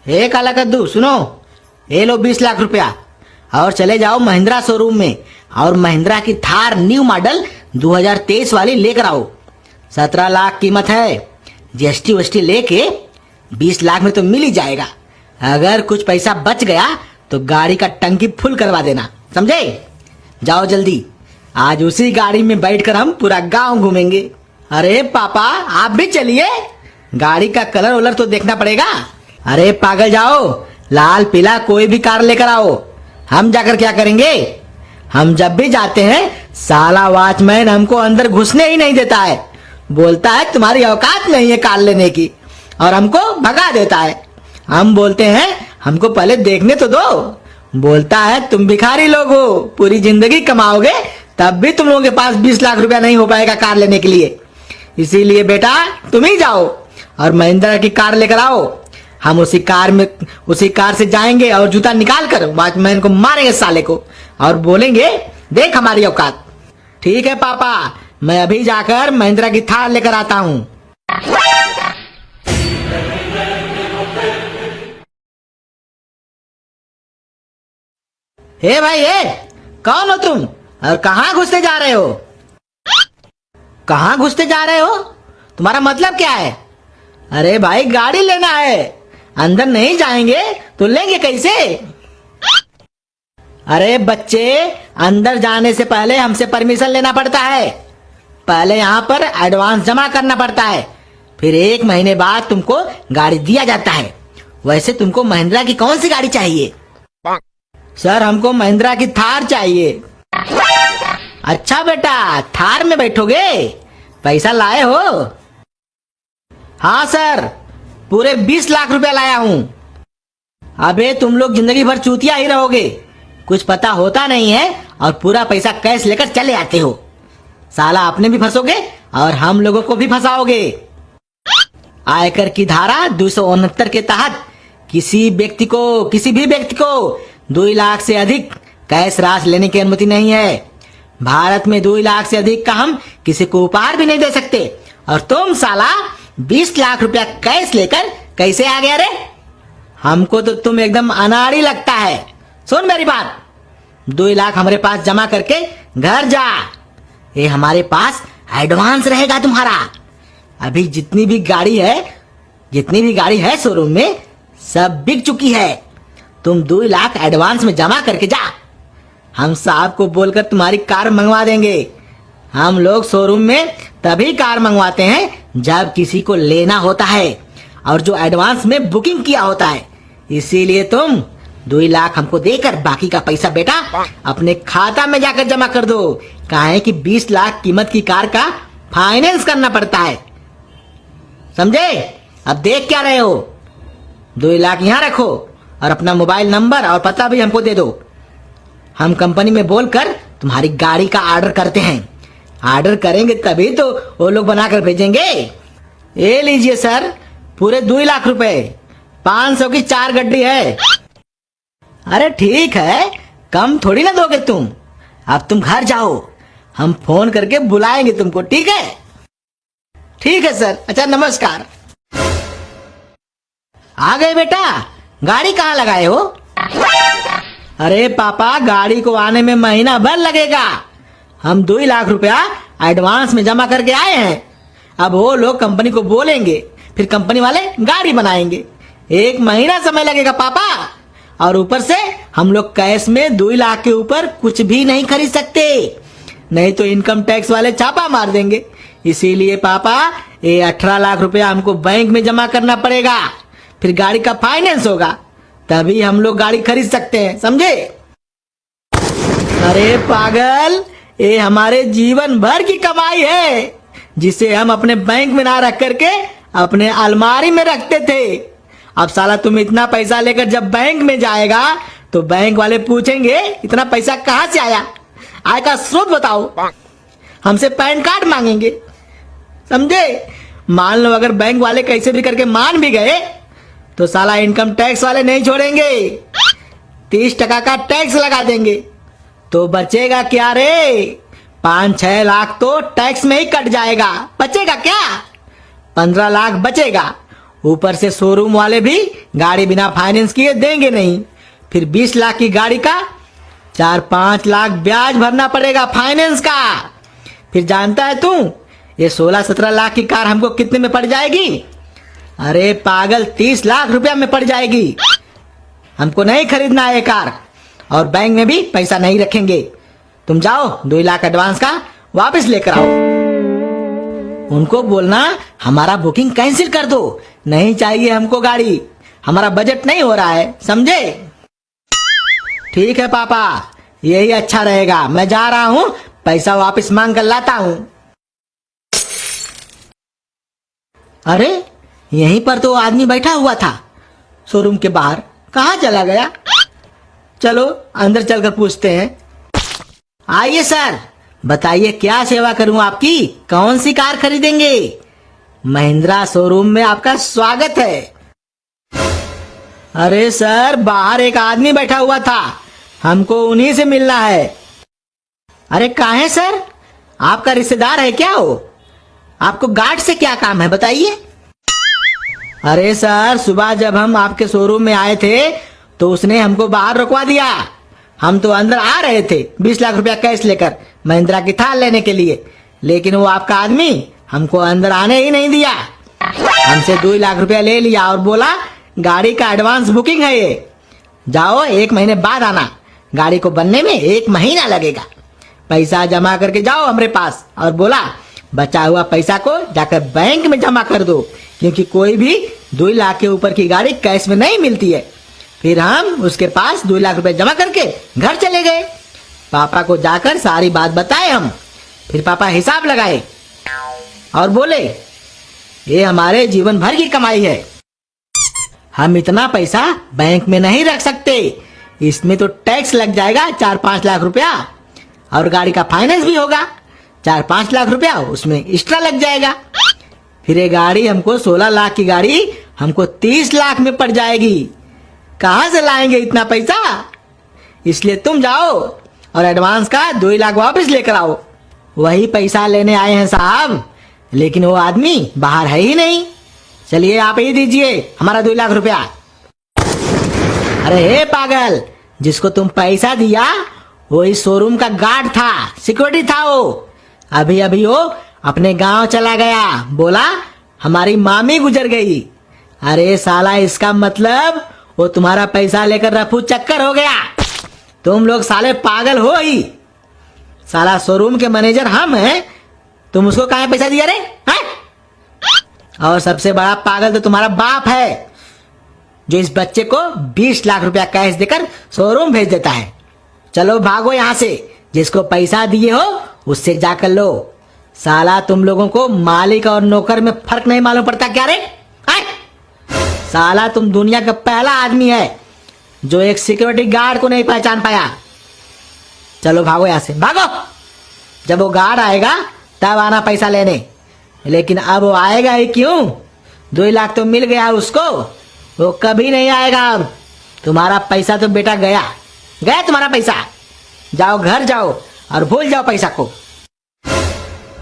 हे काला कद्दू सुनो, ये लो 20 लाख रुपया और चले जाओ महिंद्रा शोरूम में और महिंद्रा की थार न्यू मॉडल 2023 वाली लेकर आओ। 17 लाख कीमत है, जीएसटी वस्टी लेके 20 लाख में तो मिल ही जाएगा। अगर कुछ पैसा बच गया तो गाड़ी का टंकी फुल करवा देना, समझे? जाओ जल्दी, आज उसी गाड़ी में बैठकर हम पूरा गांव घूमेंगे। अरे पापा आप भी चलिए, गाड़ी का कलर वलर तो देखना पड़ेगा। अरे पागल जाओ, लाल पीला कोई भी कार लेकर आओ, हम जाकर क्या करेंगे? हम जब भी जाते हैं साला वॉचमैन हमको अंदर घुसने ही नहीं देता है, बोलता है तुम्हारी औकात नहीं है कार लेने की और हमको भगा देता है। हम बोलते हैं हमको पहले देखने तो दो, बोलता है तुम भिखारी लोग हो, पूरी जिंदगी कमाओगे तब भी तुम लोगों के पास 20 लाख रुपया नहीं हो पाएगा कार लेने के लिए। इसीलिए बेटा तुम ही जाओ और महिंद्रा की कार लेकर आओ। हम उसी कार से जाएंगे और जूता निकाल कर वॉचमैन को मारेंगे साले को और बोलेंगे देख हमारी औकात। ठीक है पापा, मैं अभी जाकर महिंद्रा की थार लेकर आता हूँ। हे भाई हे, कौन हो तुम और कहाँ घुसते जा रहे हो? कहाँ घुसते जा रहे हो? तुम्हारा मतलब क्या है? अरे भाई गाड़ी लेना है, अंदर नहीं जाएंगे तो लेंगे कैसे? अरे बच्चे, अंदर जाने से पहले हमसे परमिशन लेना पड़ता है। पहले यहाँ पर एडवांस जमा करना पड़ता है, फिर 1 महीने बाद तुमको गाड़ी दिया जाता है। वैसे तुमको महिंद्रा की कौन सी गाड़ी चाहिए? सर हमको महिंद्रा की थार चाहिए। अच्छा बेटा, थार में बैठोगे? पैसा लाए हो? हाँ सर, पूरे 20 लाख रुपया लाया हूँ। अबे तुम लोग जिंदगी भर चूतिया ही रहोगे, कुछ पता होता नहीं है और पूरा पैसा कैश लेकर चले आते हो। साला अपने भी फंसोगे और हम लोगों को भी फंसाओगे। आयकर की धारा 269 के तहत किसी भी व्यक्ति को 2 लाख से अधिक कैश राशि लेने की अनुमति नहीं है। भारत में 2 लाख से अधिक का हम किसी को उपहार भी नहीं दे सकते और तुम साला 20 लाख रुपया कैश लेकर कैसे आ गया रे? हमको तो तुम एकदम अनाड़ी लगता है। सुन मेरी बात, 2 लाख हमारे पास जमा करके घर जा, ये हमारे पास एडवांस रहेगा तुम्हारा। अभी जितनी भी गाड़ी है शोरूम में सब बिक चुकी है। तुम 2 लाख एडवांस में जमा करके जा, हम साहब को बोलकर तुम्हारी कार मंगवा देंगे। हम लोग शोरूम में तभी कार मंगवाते हैं जब किसी को लेना होता है और जो एडवांस में बुकिंग किया होता है। इसीलिए तुम 2 लाख हमको देकर बाकी का पैसा बेटा अपने खाता में जाकर जमा कर दो। काहे कि 20 लाख कीमत की कार का फाइनेंस करना पड़ता है, समझे? अब देख क्या रहे हो? 2 लाख यहाँ रखो और अपना मोबाइल नंबर और पता भी हमको दे दो। हम कंपनी में बोलकर तुम्हारी गाड़ी का ऑर्डर करते हैं। ऑर्डर करेंगे तभी तो वो लोग बनाकर भेजेंगे। ये लीजिए सर, पूरे 2 लाख रुपए, 500 की 4 गड्डी है। अरे ठीक है, कम थोड़ी ना दोगे तुम। अब तुम घर जाओ, हम फोन करके बुलाएंगे तुमको, ठीक है? ठीक है सर, अच्छा नमस्कार। आ गए बेटा, गाड़ी कहाँ लगाए हो? अरे पापा, गाड़ी को आने में महीना भर लगेगा। हम 2 लाख रुपया एडवांस में जमा करके आए हैं। अब वो लोग कंपनी को बोलेंगे, फिर कंपनी वाले गाड़ी बनाएंगे। 1 महीना समय लगेगा पापा, और ऊपर से हम लोग कैश में 2 लाख के ऊपर कुछ भी नहीं खरीद सकते, नहीं तो इनकम टैक्स वाले छापा मार देंगे। इसीलिए पापा ये 18 लाख रुपया हमको बैंक में जमा करना पड़ेगा, फिर गाड़ी का फाइनेंस होगा, तभी हम लोग गाड़ी खरीद सकते हैं, समझे? अरे पागल, ये हमारे जीवन भर की कमाई है जिसे हम अपने बैंक में ना रख करके अपने अलमारी में रखते थे। अब साला तुम इतना पैसा लेकर जब बैंक में जाएगा तो बैंक वाले पूछेंगे इतना पैसा कहाँ से आया, आय का स्रोत बताओ। हमसे पैन कार्ड मांगेंगे, समझे? मान लो अगर बैंक वाले कैसे भी करके मान भी गए तो साला इनकम टैक्स वाले नहीं छोड़ेंगे, 30% का टैक्स लगा देंगे। तो बचेगा क्या रे? 5-6 लाख तो टैक्स में ही कट जाएगा, बचेगा क्या? 15 लाख बचेगा। ऊपर से शोरूम वाले भी गाड़ी बिना फाइनेंस किए देंगे नहीं। फिर 20 लाख की गाड़ी का 4-5 लाख ब्याज भरना पड़ेगा फाइनेंस का। फिर जानता है तू ये 16-17 लाख की कार हमको कितने में पड़ जाएगी? अरे पागल, 30 लाख रुपया में पड़ जाएगी। हमको नहीं खरीदना है ये कार, और बैंक में भी पैसा नहीं रखेंगे। तुम जाओ 2 लाख एडवांस का वापस लेकर आओ। उनको बोलना हमारा बुकिंग कैंसिल कर दो, नहीं चाहिए हमको गाड़ी, हमारा बजट नहीं हो रहा है, समझे? ठीक है पापा, यही अच्छा रहेगा। मैं जा रहा हूँ, पैसा वापस मांग कर लाता हूँ। अरे यहीं पर तो आदमी बैठा हुआ था शोरूम के बाहर, कहाँ चला गया? चलो अंदर चलकर पूछते हैं। आइए सर, बताइए क्या सेवा करूं आपकी? कौन सी कार खरीदेंगे? महिंद्रा शोरूम में आपका स्वागत है। अरे सर, बाहर एक आदमी बैठा हुआ था, हमको उन्हीं से मिलना है। अरे काहे सर, आपका रिश्तेदार है क्या वो? आपको गार्ड से क्या काम है बताइए? अरे सर, सुबह जब हम आपके शोरूम में आए थे तो उसने हमको बाहर रुकवा दिया। हम तो अंदर आ रहे थे 20 लाख रुपया कैश लेकर महिंद्रा की थार लेने के लिए, लेकिन वो आपका आदमी हमको अंदर आने ही नहीं दिया। हमसे 2 लाख रुपया ले लिया और बोला गाड़ी का एडवांस बुकिंग है ये, जाओ 1 महीने बाद आना, गाड़ी को बनने में 1 महीना लगेगा, पैसा जमा करके जाओ हमारे पास। और बोला बचा हुआ पैसा को जाकर बैंक में जमा कर दो, क्योंकि कोई भी 2 लाख के ऊपर की गाड़ी कैश में नहीं मिलती है। फिर हम उसके पास 2 लाख रुपए जमा करके घर चले गए। पापा को जाकर सारी बात बताए हम। फिर पापा हिसाब लगाए और बोले ये हमारे जीवन भर की कमाई है, हम इतना पैसा बैंक में नहीं रख सकते, इसमें तो टैक्स लग जाएगा 4-5 लाख रुपया, और गाड़ी का फाइनेंस भी होगा 4-5 लाख रुपया, उसमें एक्स्ट्रा लग जाएगा। फिर ये गाड़ी हमको 16 लाख की गाड़ी हमको 30 लाख में पड़ जाएगी। कहाँ से लाएंगे इतना पैसा? इसलिए तुम जाओ और एडवांस का 2 लाख वापस लेकर आओ। वही पैसा लेने आए हैं साहब, लेकिन वो आदमी बाहर है ही नहीं। चलिए आप ही दीजिए हमारा 2 लाख रुपया। अरे हे पागल, जिसको तुम पैसा दिया वो इस शोरूम का गार्ड था, सिक्योरिटी था। वो अभी अभी वो अपने गांव चला गया, बोला हमारी मामी गुजर गई। अरे साला, इसका मतलब वो तुम्हारा पैसा लेकर रफू चक्कर हो गया। तुम लोग साले पागल हो ही। साला शोरूम के मैनेजर हम हैं, तुम उसको कहाँ पैसा दिया रे? हैं? और सबसे बड़ा पागल तो तुम्हारा बाप है, जो इस बच्चे को 20 लाख रुपया कैश देकर शोरूम भेज देता है। चलो भागो यहाँ से, जिसको पैसा दिए हो उससे जाकर लो। साला तुम लोगों को मालिक और नौकर में फर्क नहीं मालूम पड़ता क्या रे? साला तुम दुनिया का पहला आदमी है जो एक सिक्योरिटी गार्ड को नहीं पहचान पाया। चलो भागो यहाँ से, भागो। जब वो गार्ड आएगा तब आना पैसा लेने, लेकिन अब वो आएगा ही क्यों? 2 लाख तो मिल गया उसको, वो कभी नहीं आएगा। अब तुम्हारा पैसा तो बेटा गया गया तुम्हारा पैसा। जाओ घर जाओ और भूल जाओ पैसा को।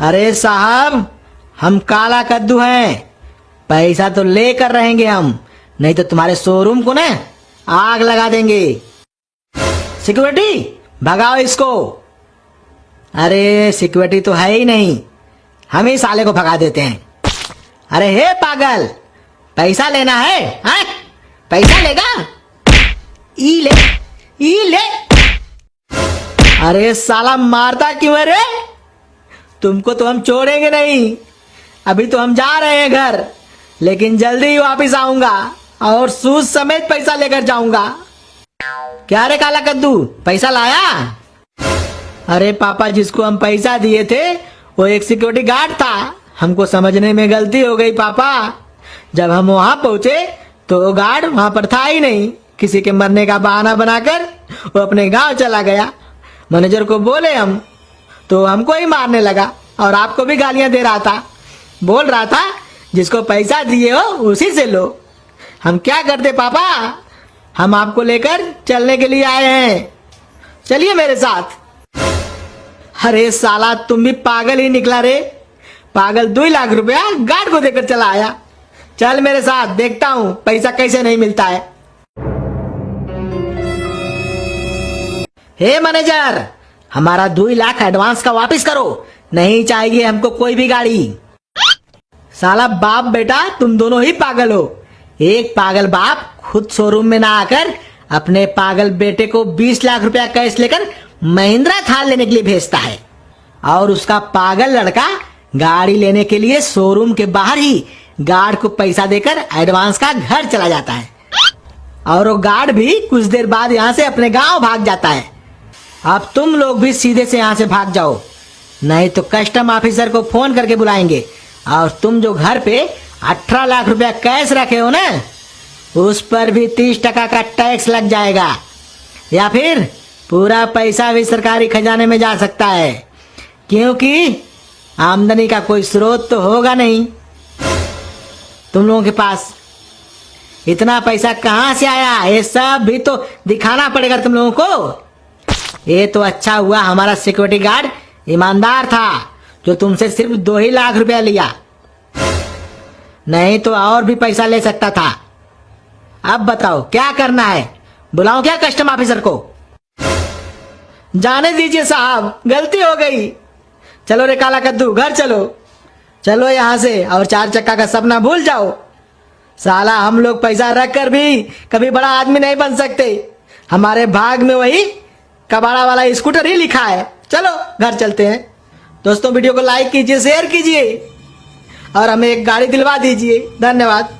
अरे साहब, हम काला कद्दू हैं, पैसा तो लेकर रहेंगे हम, नहीं तो तुम्हारे शोरूम को ना आग लगा देंगे। सिक्योरिटी भगाओ इसको। अरे सिक्योरिटी तो है ही नहीं, हम ही साले को भगा देते हैं। अरे हे पागल, पैसा लेना है? हाँ? पैसा लेगा? ई ले, ई ले। अरे साला मारता क्यों है रे? तुमको तो हम छोड़ेंगे नहीं। अभी तो हम जा रहे हैं घर, लेकिन जल्दी ही वापस आऊंगा और सूद समेत पैसा लेकर जाऊंगा। क्या रे काला कद्दू, पैसा लाया? अरे पापा, जिसको हम पैसा दिए थे वो एक सिक्योरिटी गार्ड था, हमको समझने में गलती हो गई पापा। जब हम वहां पहुंचे तो वो गार्ड वहां पर था ही नहीं। किसी के मरने का बहाना बनाकर वो अपने गांव चला गया। मैनेजर को बोले हम तो हमको ही मारने लगा और आपको भी गालियां दे रहा था, बोल रहा था जिसको पैसा दिए हो उसी से लो। हम क्या करते पापा, हम आपको लेकर चलने के लिए आए हैं, चलिए मेरे साथ। अरे साला, तुम भी पागल ही निकला रे। पागल 2 लाख रुपया गार्ड को देकर चला आया। चल मेरे साथ, देखता हूँ पैसा कैसे नहीं मिलता है। हे मैनेजर, हमारा 2 लाख एडवांस का वापस करो, नहीं चाहिए हमको कोई भी गाड़ी। साला बाप बेटा तुम दोनों ही पागल हो। एक पागल बाप खुद शोरूम में ना आकर अपने पागल बेटे को 20 लाख रुपया कैश लेकर महिंद्रा थार लेने के लिए भेजता है, और उसका पागल लड़का गाड़ी लेने के लिए शोरूम के बाहर ही गार्ड को पैसा देकर एडवांस का घर चला जाता है, और वो गार्ड भी कुछ देर बाद यहाँ से अपने गांव भाग जाता है। अब तुम लोग भी सीधे से यहाँ से भाग जाओ, नहीं तो कस्टम ऑफिसर को फोन करके बुलाएंगे, और तुम जो घर पे 18 लाख रुपया कैश रखे हो ना, उस पर भी 30% का टैक्स लग जाएगा, या फिर पूरा पैसा भी सरकारी खजाने में जा सकता है, क्योंकि आमदनी का कोई स्रोत तो होगा नहीं तुम लोगों के पास। इतना पैसा कहाँ से आया, ये सब भी तो दिखाना पड़ेगा तुम लोगों को। ये तो अच्छा हुआ हमारा सिक्योरिटी गार्ड ईमानदार था, जो तुमसे सिर्फ 2 ही लाख रुपया लिया, नहीं तो और भी पैसा ले सकता था। अब बताओ क्या करना है, बुलाऊं क्या कस्टम ऑफिसर को? जाने दीजिए साहब, गलती हो गई। चलो रे काला कद्दू, घर चलो, चलो यहाँ से, और 4 चक्का का सपना भूल जाओ। साला हम लोग पैसा रख कर भी कभी बड़ा आदमी नहीं बन सकते, हमारे भाग में वही कबाड़ा वाला स्कूटर ही लिखा है। चलो घर चलते हैं। दोस्तों वीडियो को लाइक कीजिए, शेयर कीजिए, और हमें एक गाड़ी दिलवा दीजिए। धन्यवाद।